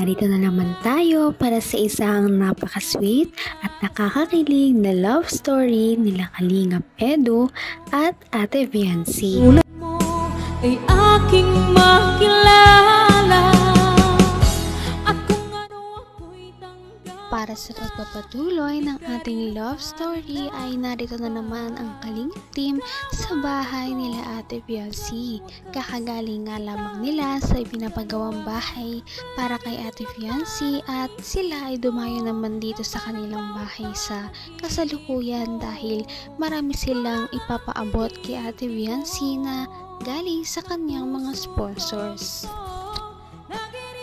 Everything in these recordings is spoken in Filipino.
narito na naman tayo para sa isang napaka-sweet at nakakakilig na love story nila Kalingap Edu at Ate Viancy. Ulat mo ay aking makilala at kung ano ako'y tanggap. Para sa pagpapatuloy ng ating love story ay narito na naman ang Kalingap team sa bahay nila Ate Viancy. Kakagaling nga lamang nila sa ipinapagawang bahay para kay Ate Viancy at sila ay dumayo naman dito sa kanilang bahay sa kasalukuyan dahil marami silang ipapaabot kay Ate Viancy na galing sa kanyang mga sponsors.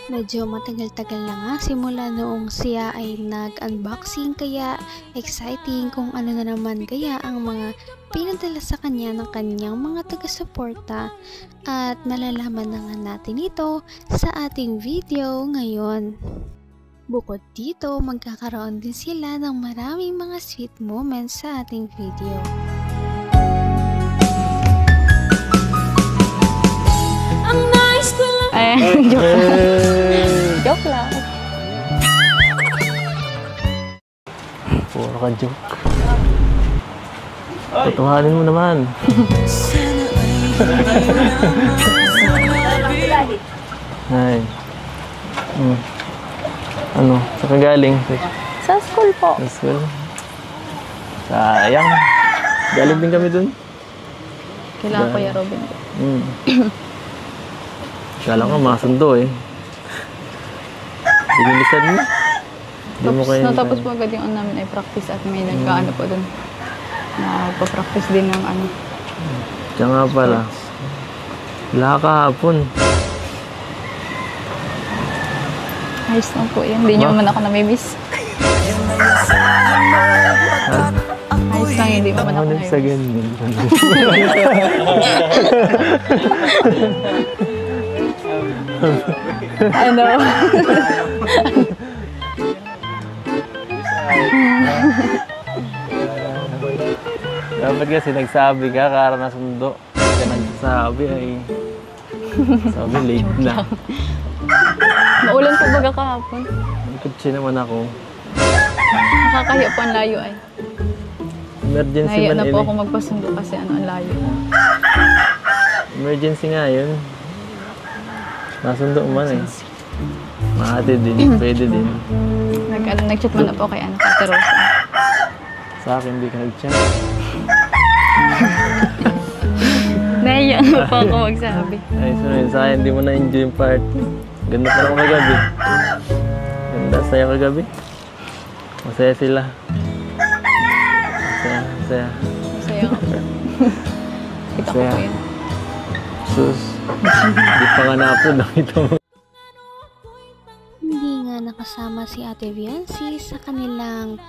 Medyo matagal-tagal na nga simula noong siya ay nag-unboxing kaya exciting kung ano na naman kaya ang mga pinadala sa kanya ng kanyang mga taga-suporta at malalaman na nga natin ito sa ating video ngayon. Bukod dito, magkakaroon din sila ng maraming mga sweet moments sa ating video. Ang nice ko lang. Joke lang. Puro ka joke. Tutuhanin mo naman. Ay. Ano? Saan ka galing? Sa school po. Sa school? Sayang. Galing din kami dun. Kailangan ko ya Robin. Kala ko masundo eh. Dinilisan mo. Tapos po agad yung ano namin ay practice at may nagkaano po dun. Nagpa-practice din ng ano. Kaya nga pala. Wala kahapon. Ayos lang po yan. Hindi nyo man ako namimiss. Ayos lang, hindi mo man ako namimiss. Sa ganyan. Ano? Dapat kasi nagsabi ka, kara na sundo. Kaya nagsasabi ay... Sabi, late na. Maulan po baga kahapon. Kutsi naman ako. Nakakahiya po ang layo ay. Emergency Nahiya man na po ini. ako magpasundo kasi ano ang layo. Emergency nga yun. Nasundo man eh. Makati din, pwede din. Nag-chat mo na po kay ano, Kate Rosa. Sa akin, hindi ka nag-chat. Nahiya na po ako magsabi. Ay, so yun, sa akin, hindi mo na-enjoy yung party. Ganda pa naman kagabi. Ganda, saya kagabi. Masaya sila. Masaya. Masaya nga po. Kita ko Masaya. po yun. Sus, hindi pa nga na-upload, nakita mo. Hindi nga nakasama si Ate Viancy sa kanilang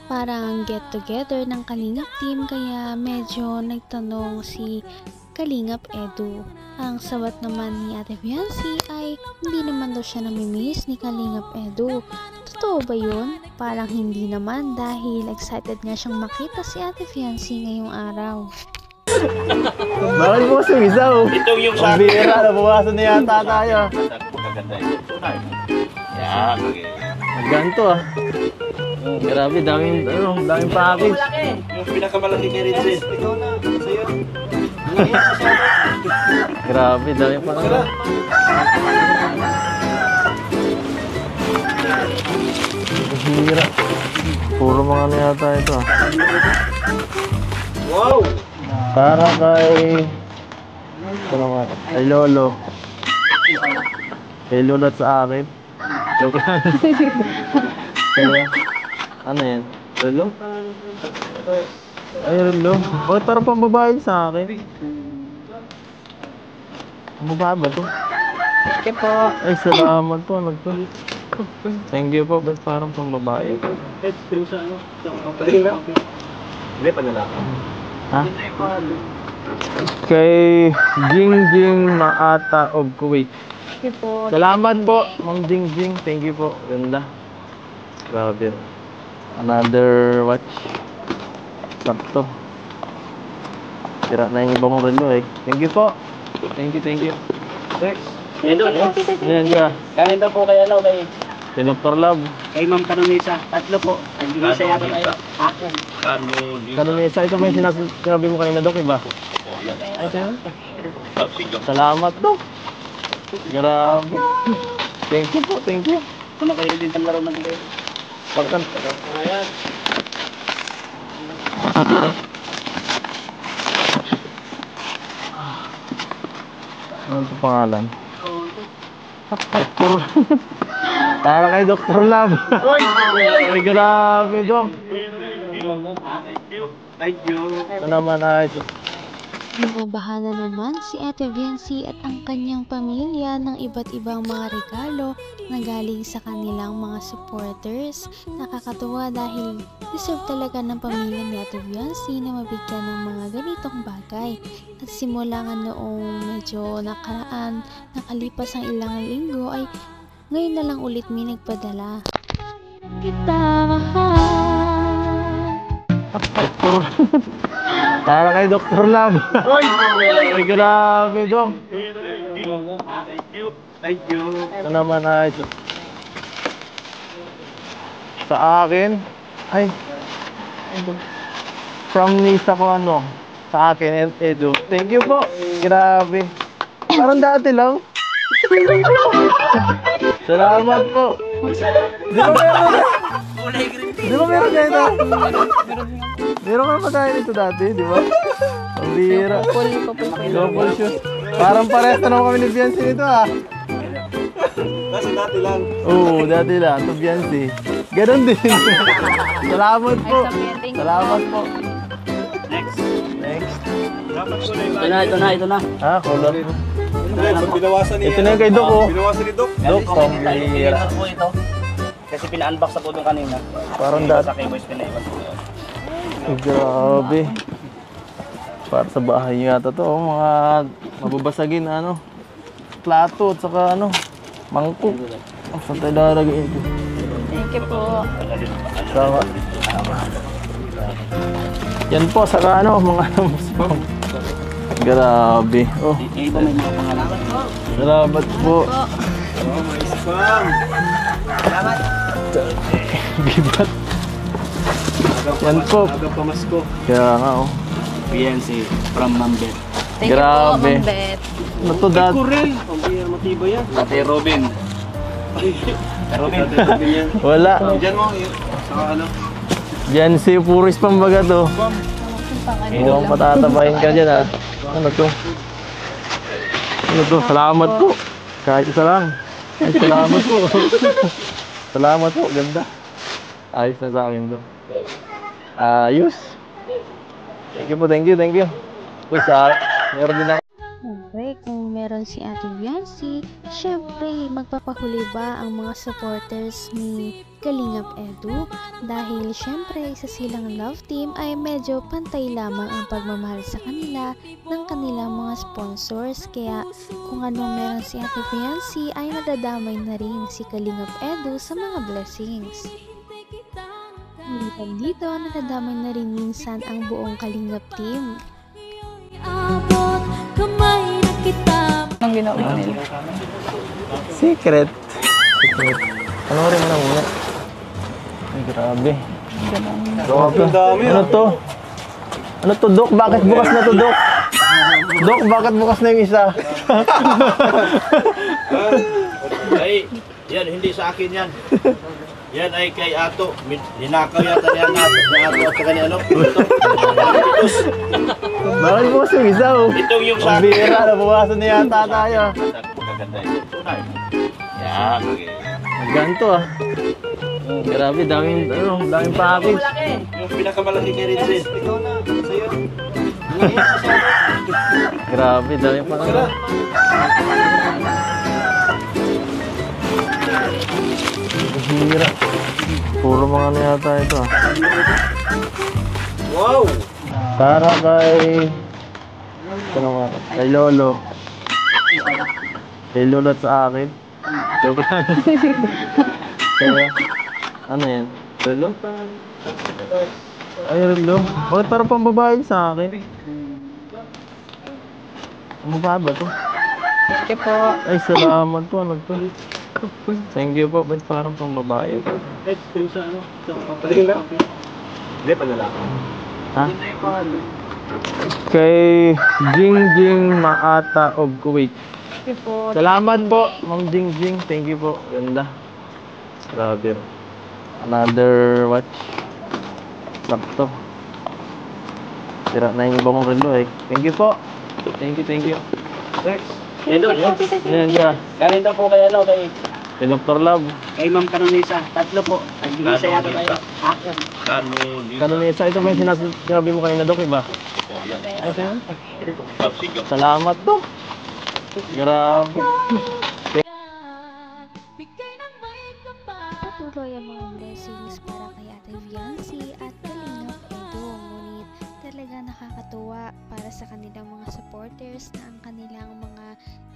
parang get-together ng Kalingap team kaya medyo nagtanong si Kalingap Edu. Ang sabat naman ni Ate Viancy ay hindi naman daw siya namimiss ni Kalingap Edu. Totoo ba yun? Parang hindi naman dahil excited nga siyang makita si Ate Viancy ngayong araw. Bakit mo sumisaw? Ito yung sa akin. Bira, nabawasan na yata tayo. Magaganda yung tunay. Yan, okay. Magganto ah. Grabe, daming package. Yung pinakamalaki kay Rinzes. Ikaw na, sa'yo. Grabe, daming package. Hira. Puro mga ano yata ito ah. Wow! Para kay... Kay Lolo. Kay Lolo at sa akin. Joke lang. Ano yan? Lolo? Ay, Lolo. Bakit parang pambabae sa akin? Pambabae ba ito? Okay po. Ay, salamat po. Thank you po. Ba't parang pambabae? Hindi pa nalaka. Ha? Kay Jingjing Maata of Kuwait. Okay po. Salamat po, Ma'am Jingjing. Thank you po. Ganda. Grabe. Another watch. Sakto. Tira na yung ibang relo eh. Thank you po. Thank you. Next. Ayan ka. Kanin daw po kay ano, kay Si Dr. Love. Ma'am Kanunisa. Tatlo po. Kanunisa yata tayo. Kanunisa, ito ba yung sinabi mo kanina, Dok, iba? Ay, ito yun. Salamat, Dok. Grabe. Thank you po, thank you. Kung kayo din sa laro ng kayo. Pagkanta. Ayan. Ano ito pangalan? Dr. Para kay Dr. Love. Ay, grabe, Dok. Thank you. Ito naman ay Binabahan na naman si Ate Viency at ang kanyang pamilya ng iba't ibang mga regalo na galing sa kanilang mga supporters. Nakakatuwa dahil deserve talaga ng pamilya ni Ate Viency na mabigyan ng mga ganitong bagay. Nagsimula nga noong medyo nakaraan, nakalipas ang ilang linggo ay ngayon na lang ulit may nagpadala. para kay Dr. Love. Ay, grabe, Dok. Thank you. Ito naman ay sa akin. Ay, from Nisa ko ano, sa akin and Edu. Thank you po. Grabe. Parang dati lang. Salamat po. Di ba meron ganito? Meron ka pa tayo nito dati, di ba? Ang bira. Double shoes. Parang parehas na naman kami ni Biancy nito ah. Kasi dati lang. Oo, dati lang. Ito Biancy. Ganon din. Salamat po. Salamat po. Next. Next. Ito na. Ah, color. Binawasan niya. Ito na yung kay Doc oh. Binawasan ni Doc. Doc, ang bira. Kasi pina-unbox na po doon kanina. Parang dati. Sa kay Boys pinaiwan. Ay, grabe. Para sa bahay nyo yata to, oh, mga mababasagin na ano, plato at saka ano, mangkok. Oh, saan tayo lalagay ito? Thank you po. Saka, yan po, saka ano, mga grabe. Oh, Yung iba may mga pangalan. salamat po. Bibat. Yan po. Aga pamasko. Kaya nga oh. PNC from Mambet. Thank Grabe. you po, Ma'am Bet. Ano to, Dad? Kurel. Pambira matibay yan. Ate Robin. Robin yan. Wala. Diyan mo. Saka ano? Yan si Puris pambaga to. Mukhang patatabahin ka dyan ah. Ano to? Ano to? Salamat po. Kahit isa lang. Ay, salamat po. Salamat po. Ganda. Ayos na sa akin to. Ayos. Thank you po. Thank you. Thank you. Uy, meron din ako. Siyempre, kung meron si Ate Viency, syempre, magpapahuli ba ang mga supporters ni Kalingap Edu? Dahil syempre, isa silang love team ay medyo pantay lamang ang pagmamahal sa kanila ng kanilang mga sponsors. Kaya kung anong meron si Ate Viency ay nadadamay na rin si Kalingap Edu sa mga blessings. Hindi dito, nadadamay na rin minsan ang buong Kalingap team. Abot kamay na kita. Anong ginawa nila? Secret. Secret. Panoorin mo na muna. Ay, grabe. Grabe. Ano to? Ano to, Dok? Bakit bukas na to, Dok? Dok, bakit bukas na yung isa? Ay, yan, hindi sa akin yan. Yan ay kay Ato. Ninakaw yata niya natin. Ni Ato at saka ni ano. Ito. Bakit bukas yung isa, oh? Itong yung sa Ang akin. bira, nabawasan na yata tayo. Magaganda ito. Tunay. Yan. Ganto ah. Grabe, daming package. Yung pinakamalaki kay Rinzin. Ito na. Sa'yo. Grabe, daming package. Hira. Puro mga ano yata ito ah. Wow! Para kay... Ano nga? Kay Lolo. Kay Lolo at sa akin. Joke lang. Kaya, ano yan? Lolo? Ay, Lolo. Bakit parang pambabae sa akin? Ang babae ba to? Thank you po. Ay, salamat po. Ano to? Thank you po. Ba't parang pang babae? Hindi, panlalaki. Ha? Kay Jingjing Maata of Kuwait. Thank you po. Salamat po, Ma'am Jingjing. Thank you po. Ganda. Grabe. Another watch. Laptop. Sira na yung ibang relo eh. Thank you po. Thank you. Yan doon. Yan siya. Galing daw po kay ano, kay Dr. Love. Kay Ma'am Canonisa. Tatlo po. Nag-isa yata kayo. Kanunisa, ito ba yung sinabi mo kanina, Dok, iba? Ay, ito yun. Salamat, Dok. Grabe. Bigay ng may kapal. Patuloy ang mga blessings para kay Ate Viancy at Kalingap Edo. Ngunit talaga nakakatuwa para sa kanilang mga supporters na ang kanilang mga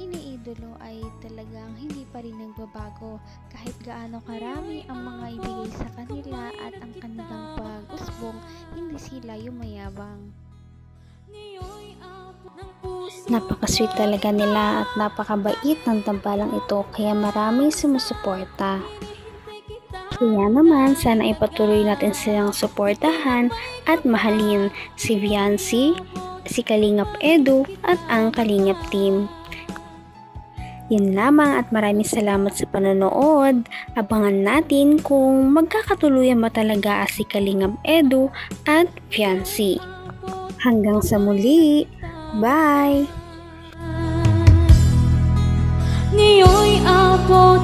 iniidolo ay talagang hindi pa rin nagbabago kahit gaano karami ang mga ibigay sa kanila at ang kanilang pag-usbong, hindi sila yumayabang. Ngayon'y abot ng puso. Napaka-sweet talaga nila at napakabait ng tambalang ito kaya maraming sumusuporta. Kaya naman, sana ipatuloy natin silang suportahan at mahalin si Viancy, si Kalingap Edu at ang Kalingap team. Yun lamang at maraming salamat sa panonood. Abangan natin kung magkakatuluyan ba talaga si Kalingap Edu at Viancy. Hanggang sa muli. Bye! Ngayon'y abot